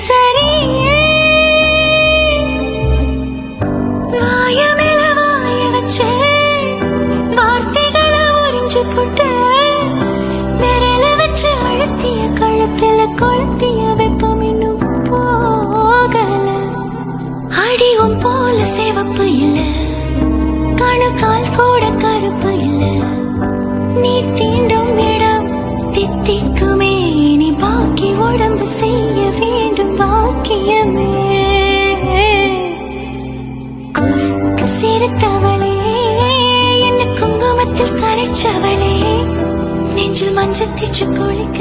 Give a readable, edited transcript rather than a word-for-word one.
சரியே வாய மேல வாய வச்சு வார்த்தைகளை உறிஞ்சு போட்டு விரல வச்சு அழுத்திய கழுத்துல கொளுத்திய வெப்பம் இன்னும் போகல. அடியும் போல சிவப்பு இல்ல, கணுக்கால் கூட கருப்பு இல்ல. நீ தீண்டும் இடம் தித்திக்குமே, நீ பாக்கி உடம்பு செய்ய வேண்டும் பாக்கியமே. குறுக்கு சிரித்தவளே, என்ன குங்குமத்தில் கரைச்சவளே, நெஞ்சில் மஞ்சள் தீச்சு குளிக்க